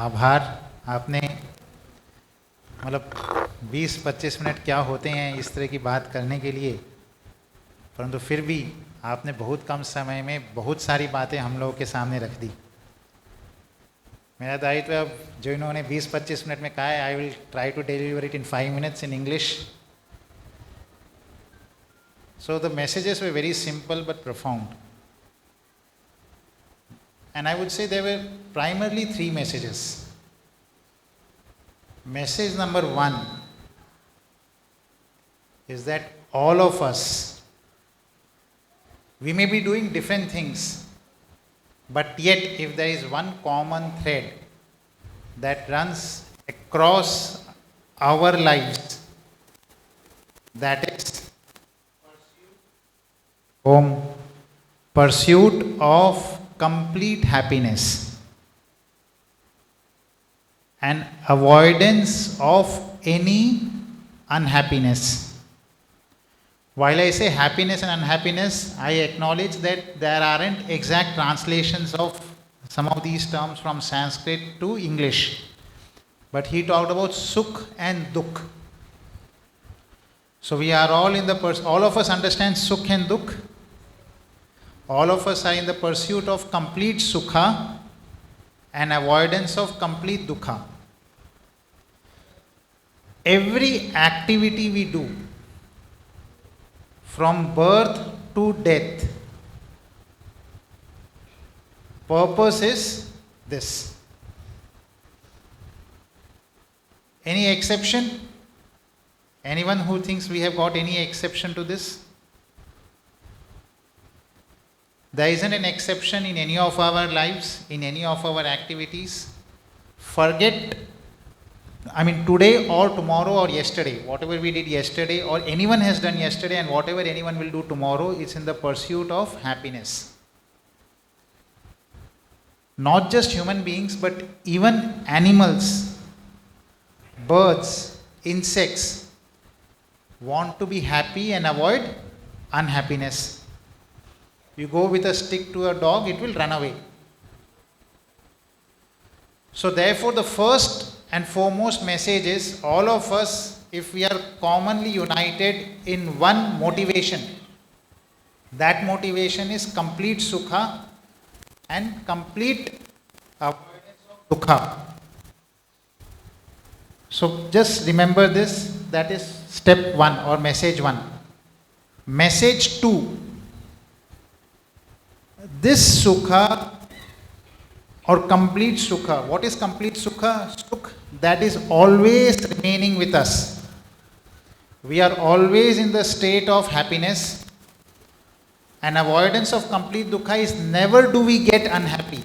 आभार। आपने मतलब 20-25 मिनट क्या होते हैं इस तरह की बात करने के लिए, परंतु फिर भी आपने बहुत कम समय में बहुत सारी बातें हम लोगों के सामने रख दी। मेरा दायित्व अब जो इन्होंने 20-25 मिनट में कहा है, I will try to deliver it in 5 minutes in English. So the messages were very simple but profound. And I would say there were primarily 3 messages. Message number 1 is that all of us, we may be doing different things, but yet if there is one common thread that runs across our lives, that is pursuit of complete happiness and avoidance of any unhappiness. While I say happiness and unhappiness, I acknowledge that there aren't exact translations of some of these terms from Sanskrit to English. But he talked about sukh and dukh. So we are all in the all of us understand sukh and dukh. All of us are in the pursuit of complete sukha and avoidance of complete dukkha. Every activity we do, from birth to death, purpose is this. Any exception? Anyone who thinks we have got any exception to this? There isn't an exception in any of our lives, in any of our activities. Forget, today or tomorrow or yesterday, whatever we did yesterday or anyone has done yesterday and whatever anyone will do tomorrow is in the pursuit of happiness. Not just human beings, but even animals, birds, insects want to be happy and avoid unhappiness. You go with a stick to a dog, it will run away. So therefore the first and foremost message is, all of us, if we are commonly united in one motivation, that motivation is complete sukha and complete avoidance of dukkha. So just remember this, that is step 1 or message 1. Message 2. This sukha or complete sukha, what is complete sukha? Sukh that is always remaining with us. We are always in the state of happiness, and avoidance of complete dukkha is never do we get unhappy.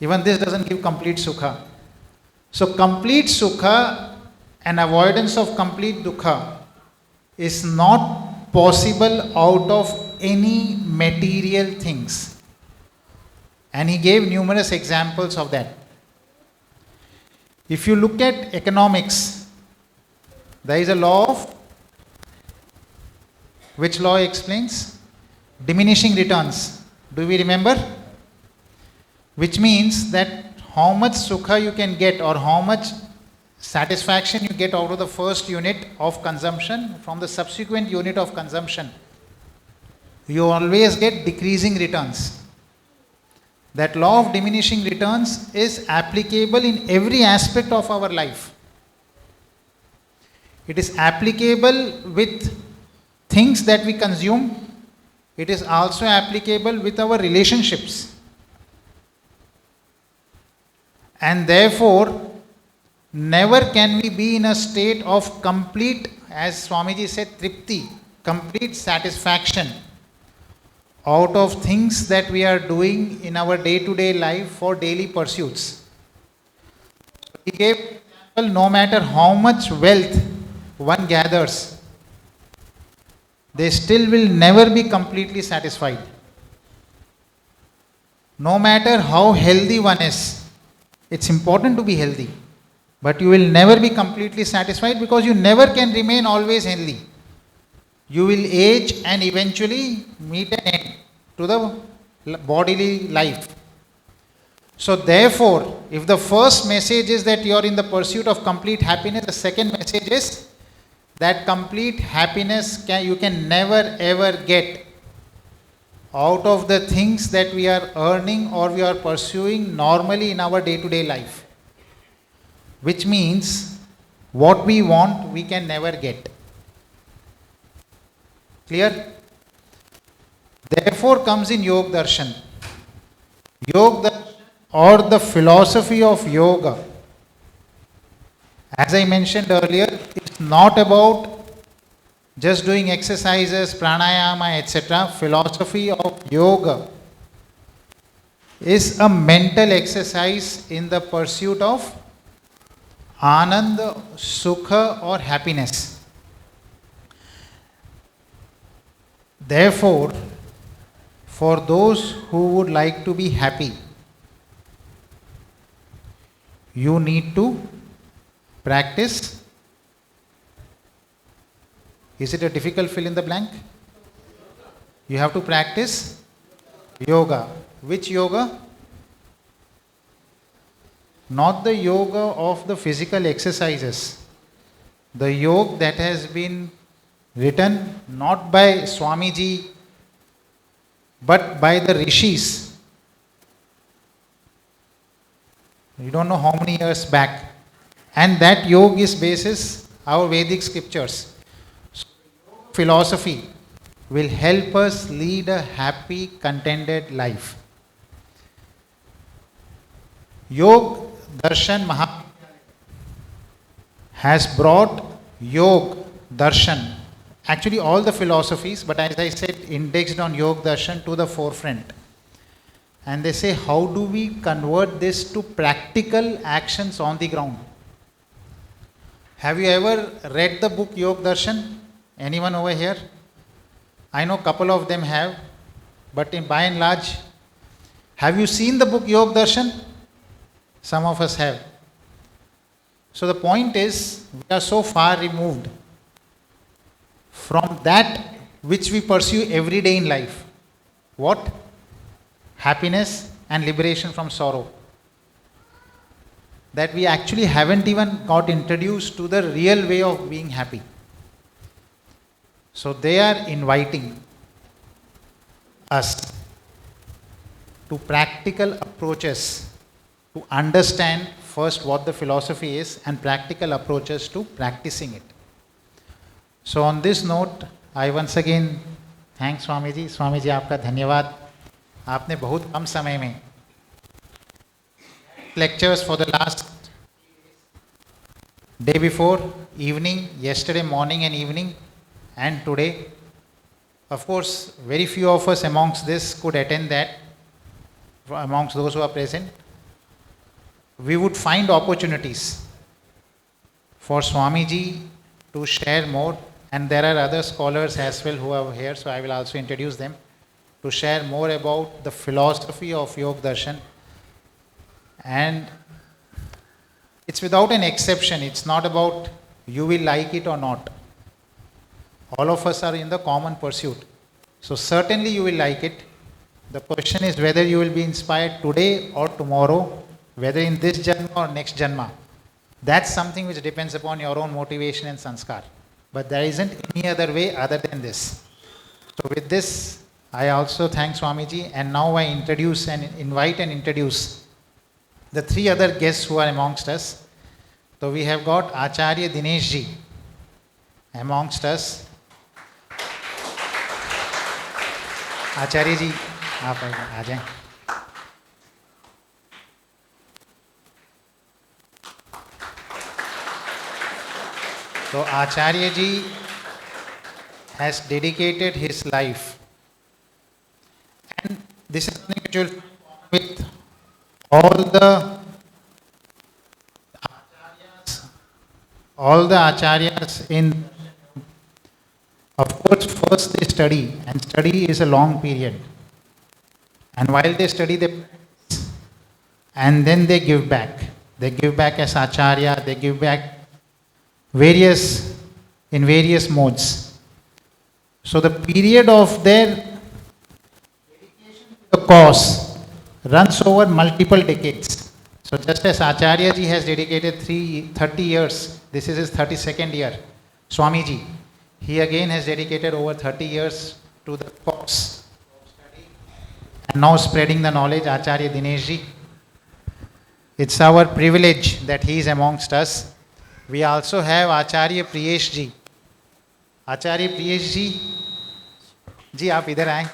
Even this doesn't give complete sukha. So complete sukha and avoidance of complete dukkha is not possible out of any material things. And he gave numerous examples of that. If you look at economics, there is a law of, which law explains? Diminishing returns. Do we remember? Which means that how much sukha you can get or how much satisfaction you get out of the first unit of consumption, from the subsequent unit of consumption, you always get decreasing returns. That law of diminishing returns is applicable in every aspect of our life. It is applicable with things that we consume. It is also applicable with our relationships. And therefore, never can we be in a state of complete, as Swamiji said, tripti, complete satisfaction out of things that we are doing in our day-to-day life for daily pursuits. He gave example, no matter how much wealth one gathers, they still will never be completely satisfied. No matter how healthy one is, it's important to be healthy, but you will never be completely satisfied because you never can remain always healthy. You will age and eventually meet an end. to the bodily life. So therefore, if the first message is that you are in the pursuit of complete happiness, the second message is that complete happiness you can never ever get out of the things that we are earning or we are pursuing normally in our day-to-day life. Which means what we want we can never get. Clear? Therefore comes in Yoga Darshan. Yoga Darshan or the philosophy of yoga, as I mentioned earlier, it's not about just doing exercises, pranayama, etc. Philosophy of yoga is a mental exercise in the pursuit of ananda, sukha or happiness. Therefore, for those who would like to be happy, you need to practice. Is it a difficult fill in the blank? You have to practice yoga. Which yoga? Not the yoga of the physical exercises. The yoga that has been written not by Swamiji but by the rishis. You don't know how many years back. And that yoga is basis our Vedic scriptures. So, philosophy will help us lead a happy, contented life. Yoga Darshan Maha has brought Yoga Darshan, actually all the philosophies, but as I said, indexed on Yoga Darshan to the forefront. And they say, how do we convert this to practical actions on the ground? Have you ever read the book Yoga Darshan? Anyone over here? I know a couple of them have, but by and large, have you seen the book Yoga Darshan? Some of us have. So the point is, we are so far removed from that which we pursue every day in life. What? Happiness and liberation from sorrow. That we actually haven't even got introduced to the real way of being happy. So they are inviting us to practical approaches to understand first what the philosophy is and practical approaches to practicing it. So on this note, I once again thank Swamiji. Swamiji, आपका धन्यवाद. आपने बहुत कम समय में lectures for the last day before, evening, yesterday morning and evening, and today. Of course, very few of us amongst this could attend that, amongst those who are present. We would find opportunities for Swamiji to share more, and there are other scholars as well who are here, so I will also introduce them, to share more about the philosophy of Yoga Darshan. And it's without an exception. It's not about you will like it or not. All of us are in the common pursuit. So certainly you will like it. The question is whether you will be inspired today or tomorrow, whether in this janma or next janma. That's something which depends upon your own motivation and sanskar. But there isn't any other way other than this. So with this, I also thank Swamiji, and now I introduce and invite and introduce the three other guests who are amongst us. So we have got Acharya Dinesh ji amongst us. Acharya ji, आप आ जाएं. So Acharya ji has dedicated his life, and this is something which will with all the acharyas in, of course, first they study, and study is a long period. And while they study, and then they give back. They give back as acharya, they give back in various modes. So the period of their course runs over multiple decades. So just as Acharya ji has dedicated 30 years, this is his 32nd year. Swamiji, he again has dedicated over 30 years to the cause. And now spreading the knowledge, Acharya Dinesh ji. It's our privilege that he is amongst us. We also have Acharya Priyesh ji. Acharya Priyesh जी आप इधर आए.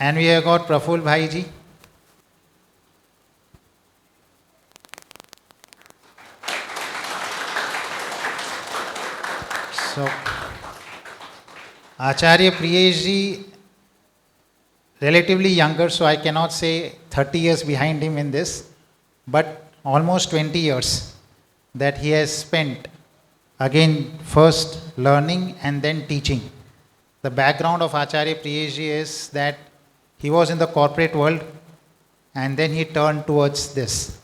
And we have got Praful Bhai ji. So, Acharya Priyesh ji, relatively younger, so I cannot say 30 years behind him in this, but almost 20 years that he has spent, again, first learning and then teaching. The background of Acharya Priyesh ji is that he was in the corporate world and then he turned towards this.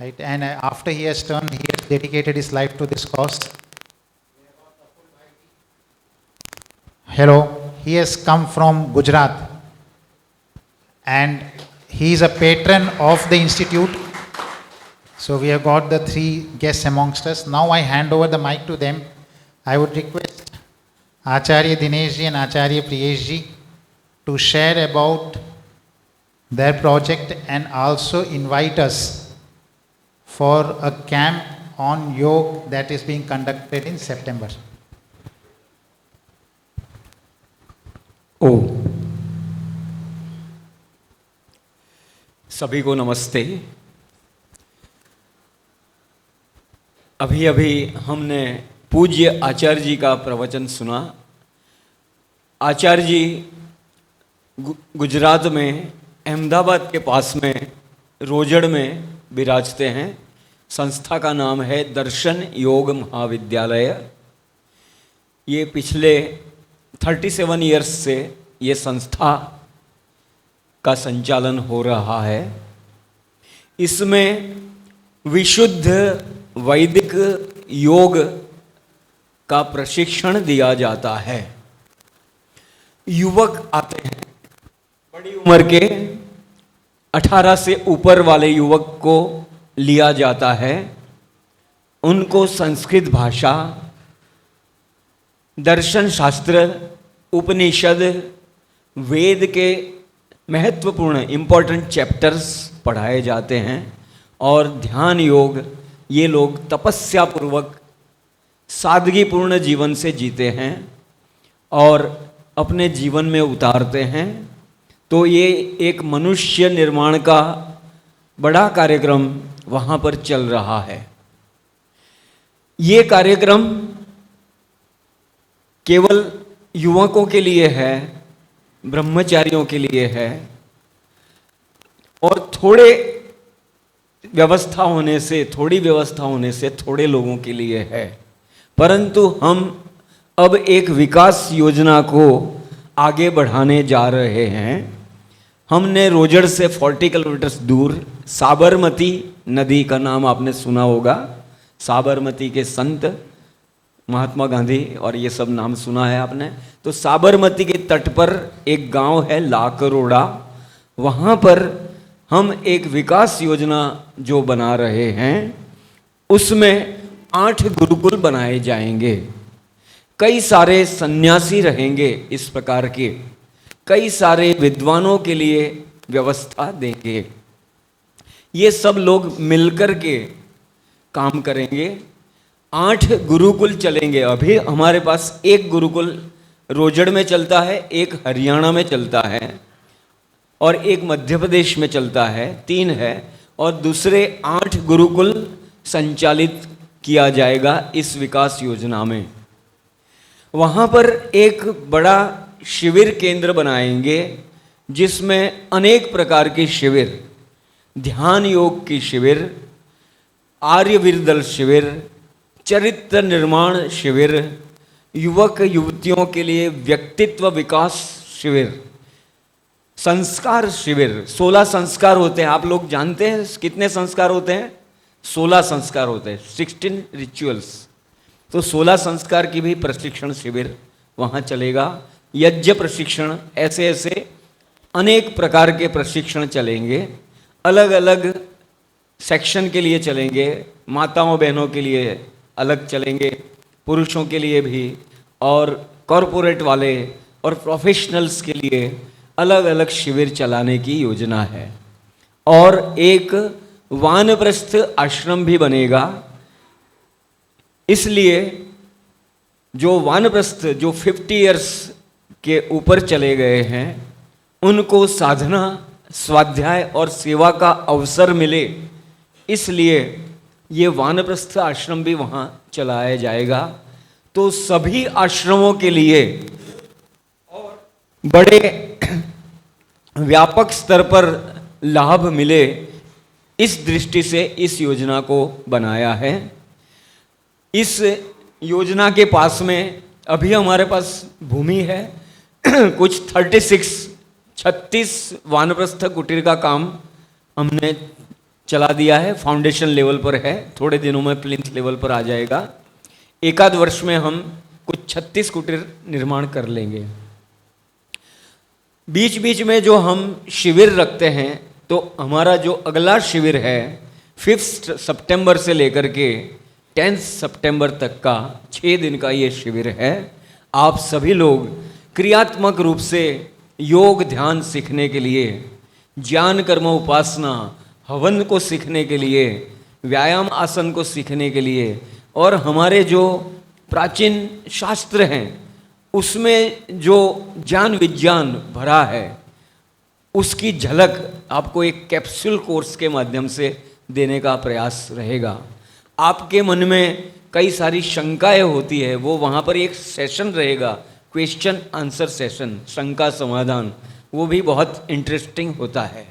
Right? And after he has turned, he has dedicated his life to this cause. Hello, he has come from Gujarat and he is a patron of the institute. So we have got the three guests amongst us. Now I hand over the mic to them. I would request Acharya Dinesh ji and Acharya Priyesh ji to share about their project and also invite us for a camp on yoga that is being conducted in September. ओ सभी को नमस्ते. अभी अभी हमने पूज्य आचार्य जी का प्रवचन सुना. आचार्य जी गुजरात में अहमदाबाद के पास में रोजड़ में विराजते हैं. संस्था का नाम है दर्शन योग महाविद्यालय. ये पिछले 37 इयर्स से ये संस्था का संचालन हो रहा है. इसमें विशुद्ध वैदिक योग का प्रशिक्षण दिया जाता है. युवक आते हैं, बड़ी उम्र के 18 से ऊपर वाले युवक को लिया जाता है. उनको संस्कृत भाषा, दर्शन शास्त्र, उपनिषद, वेद के महत्वपूर्ण इम्पोर्टेंट चैप्टर्स पढ़ाए जाते हैं और ध्यान योग ये लोग तपस्या पूर्वक सादगीपूर्ण जीवन से जीते हैं और अपने जीवन में उतारते हैं. तो ये एक मनुष्य निर्माण का बड़ा कार्यक्रम वहाँ पर चल रहा है. ये कार्यक्रम केवल युवकों के लिए है, ब्रह्मचारियों के लिए है और थोड़ी व्यवस्था होने से थोड़े लोगों के लिए है. परंतु हम अब एक विकास योजना को आगे बढ़ाने जा रहे हैं. हमने रोजड़ से 40 किलोमीटर दूर साबरमती नदी का नाम आपने सुना होगा. साबरमती के संत महात्मा गांधी और ये सब नाम सुना है आपने. तो साबरमती के तट पर एक गांव है लाकरोड़ा. वहाँ पर हम एक विकास योजना जो बना रहे हैं उसमें 8 गुरुकुल बनाए जाएंगे. कई सारे सन्यासी रहेंगे इस प्रकार के, कई सारे विद्वानों के लिए व्यवस्था देंगे. ये सब लोग मिलकर के काम करेंगे. 8 गुरुकुल चलेंगे. अभी हमारे पास एक गुरुकुल रोजड़ में चलता है, एक हरियाणा में चलता है और एक मध्य प्रदेश में चलता है. 3 है और दूसरे 8 गुरुकुल संचालित किया जाएगा इस विकास योजना में. वहाँ पर एक बड़ा शिविर केंद्र बनाएंगे जिसमें अनेक प्रकार के शिविर, ध्यान योग की शिविर, आर्यवीरदल शिविर, चरित्र निर्माण शिविर, युवक युवतियों के लिए व्यक्तित्व विकास शिविर, संस्कार शिविर. 16 संस्कार होते हैं. आप लोग जानते हैं कितने संस्कार होते हैं? 16 संस्कार होते हैं, 16 रिचुअल्स। तो 16 संस्कार की भी प्रशिक्षण शिविर वहाँ चलेगा। यज्ञ प्रशिक्षण, ऐसे ऐसे अनेक प्रकार के प्रशिक्षण चलेंगे। अलग अलग सेक्शन के लिए चलेंगे, माताओं बहनों के लिए अलग चलेंगे, पुरुषों के लिए भी, और कॉरपोरेट वाले और प्रोफेशनल्स के लिए अलग अलग शिविर चलाने की योजना है। और एक वानप्रस्थ आश्रम भी बनेगा। इसलिए जो वानप्रस्थ जो 50 इयर्स के ऊपर चले गए हैं, उनको साधना, स्वाध्याय और सेवा का अवसर मिले, इसलिए ये वानप्रस्थ आश्रम भी वहाँ चलाया जाएगा। तो सभी आश्रमों के लिए और बड़े व्यापक स्तर पर लाभ मिले, इस दृष्टि से इस योजना को बनाया है। इस योजना के पास में अभी हमारे पास भूमि है, कुछ 36 वानप्रस्थ कुटीर का काम हमने चला दिया है, फाउंडेशन लेवल पर है, थोड़े दिनों में प्लिंथ लेवल पर आ जाएगा। एकाध वर्ष में हम कुछ 36 कुटीर निर्माण कर लेंगे। बीच बीच में जो हम शिविर रखते हैं, तो हमारा जो अगला शिविर है 5 सितंबर से लेकर के 10 सितंबर तक का 6 दिन का ये शिविर है। आप सभी लोग क्रियात्मक रूप से योग ध्यान सीखने के लिए, ज्ञान कर्म उपासना हवन को सीखने के लिए, व्यायाम आसन को सीखने के लिए, और हमारे जो प्राचीन शास्त्र हैं उसमें जो ज्ञान विज्ञान भरा है, उसकी झलक आपको एक कैप्सूल कोर्स के माध्यम से देने का प्रयास रहेगा। आपके मन में कई सारी शंकाएं होती है, वो वहाँ पर एक सेशन रहेगा, क्वेश्चन आंसर सेशन, शंका समाधान, वो भी बहुत इंटरेस्टिंग होता है।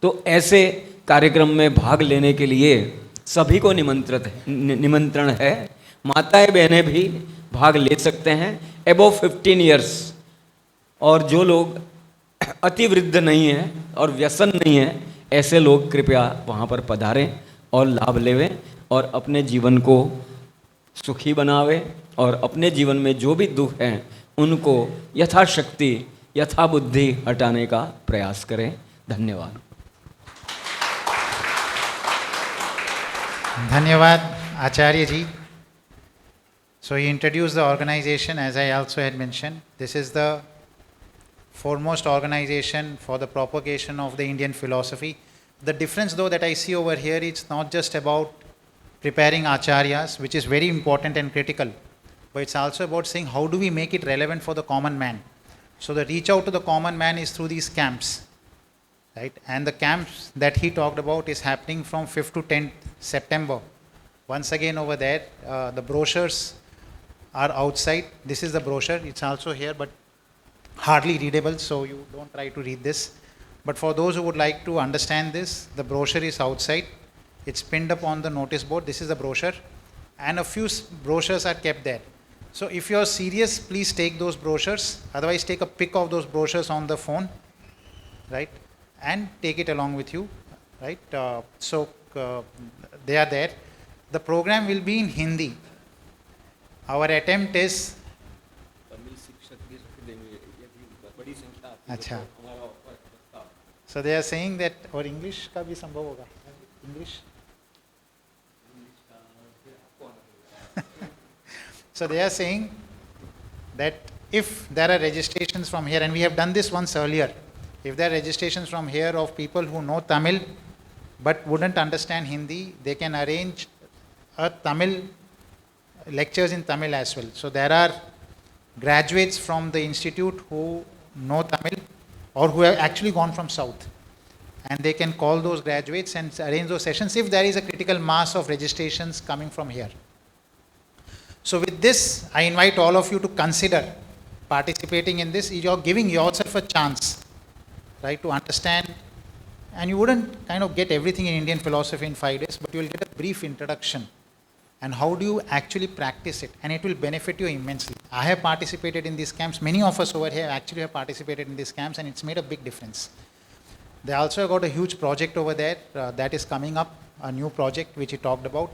तो ऐसे कार्यक्रम में भाग लेने के लिए सभी को निमंत्रण है। माताएं बहनें भी भाग ले सकते हैं, एबोव 15 इयर्स, और जो लोग अति वृद्ध नहीं हैं और व्यसन नहीं है, ऐसे लोग कृपया वहाँ पर पधारें और लाभ लेवें और अपने जीवन को सुखी बनावें, और अपने जीवन में जो भी दुख हैं उनको यथाशक्ति यथाबुद्धि हटाने का प्रयास करें। धन्यवाद। धन्यवाद आचार्य जी. So he introduced the organization, as I also had mentioned. This is the foremost organization for the propagation of the Indian philosophy. The difference though that I see over here, it's not just about preparing acharyas, which is very important and critical, but it's also about saying how do we make it relevant for the common man. So the reach out to the common man is through these camps. Right? And the camps that he talked about is happening from 5th to 10th September. Once again over there, the brochures are outside. This is the brochure. It's also here, but hardly readable, so you don't try to read this. But for those who would like to understand this, the brochure is outside. It's pinned up on the notice board. This is the brochure. And a few brochures are kept there. So if you're serious, please take those brochures. Otherwise, take a pic of those brochures on the phone, right? And take it along with you, right? They are there. The program will be in Hindi. Our attempt is. अच्छा. So they are saying that, और English का भी संभव होगा. English. So they are saying that if there are registrations from here, and we have done this once earlier, if there are registrations from here of people who know Tamil but wouldn't understand Hindi, they can arrange a Tamil lectures in Tamil as well. So there are graduates from the institute who know Tamil or who have actually gone from south, and they can call those graduates and arrange those sessions if there is a critical mass of registrations coming from here. So with this, I invite all of you to consider participating in this. You're giving yourself a chance, right, to understand, and you wouldn't kind of get everything in Indian philosophy in 5 days, but you will get a brief introduction. And how do you actually practice it? And it will benefit you immensely. I have participated in these camps. Many of us over here actually have participated in these camps, and it's made a big difference. They also got a huge project over there that is coming up. a new project which he talked about.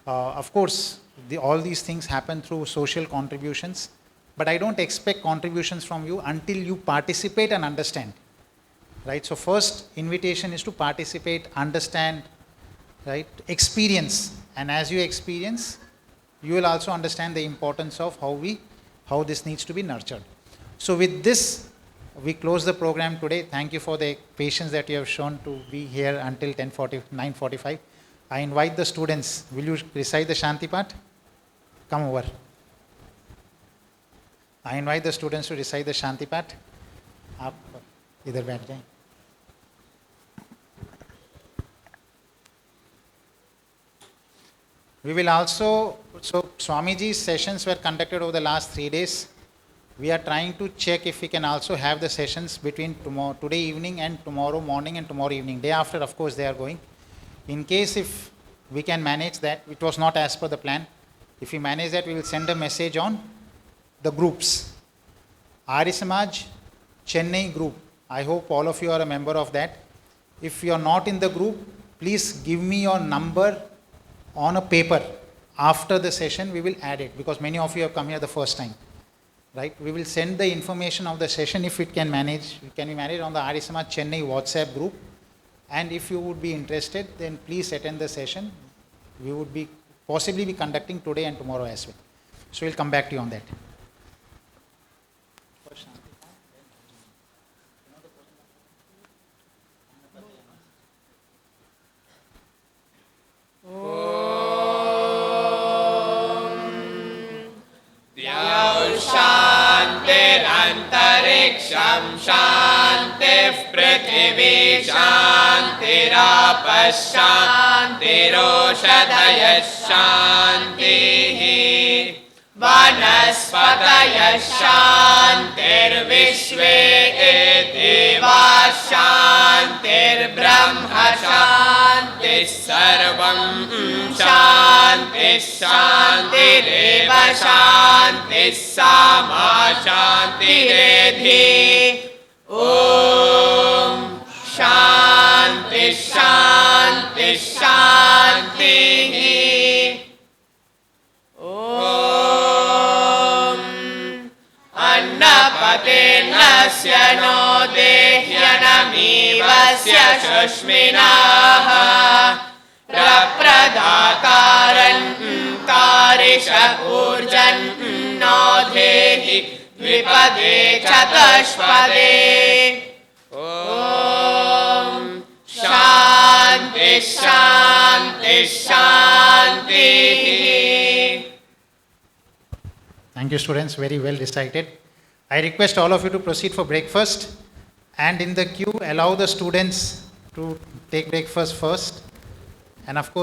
Of course, all these things happen through social contributions, but I don't expect contributions from you until you participate and understand. Right? So first invitation is to participate, understand, right? Experience. And as you experience, you will also understand the importance of how this needs to be nurtured. So with this, we close the program today. Thank you for the patience that you have shown to be here until 9:45. I invite the students. Will you recite the Shanti Path? Come over. I invite the students to recite the Shanti Path. आप इधर बैठ जाएं. We will also, so Swamiji's sessions were conducted over the last 3 days. We are trying to check if we can also have the sessions between today evening and tomorrow morning and tomorrow evening. Day after, of course, they are going. In case if we can manage that, it was not as per the plan. If we manage that, we will send a message on the groups. Arya Samaj Chennai group. I hope all of you are a member of that. If you are not in the group, please give me your number on a paper. After the session, we will add it because many of you have come here the first time. Right? We will send the information of the session if it can manage. It can be managed on the Arya Samaj Chennai WhatsApp group. And if you would be interested, then please attend the session. We would be possibly be conducting today and tomorrow as well. So we'll come back to you on that. शान्तिरन्तरिक्षं शान्तिः पृथिवी शान्तिरापः शान्तिरोषधयः शान्तिः वनस्पतयः शान्तिर्विश्वे देवाः शान्तिर्ब्रह्म शान्तिः सर्वं शान्तिः शान्तिरेव शान्तिः सामा शान्तिरेधि ॐ शान्तिः शान्तिः शान्तिः अन्नपतेर्नस्य नो देह्यनमीवस्य शुष्मिनाः प्रप्रदातारन्तारिष ऊर्जन्नो धेहि द्विपदे चतुष्पदे ॐ शान्तिः शान्तिः शान्तिः. Thank you, students. Very well recited. I request all of you to proceed for breakfast. And in the queue, allow the students to take breakfast first. And of course,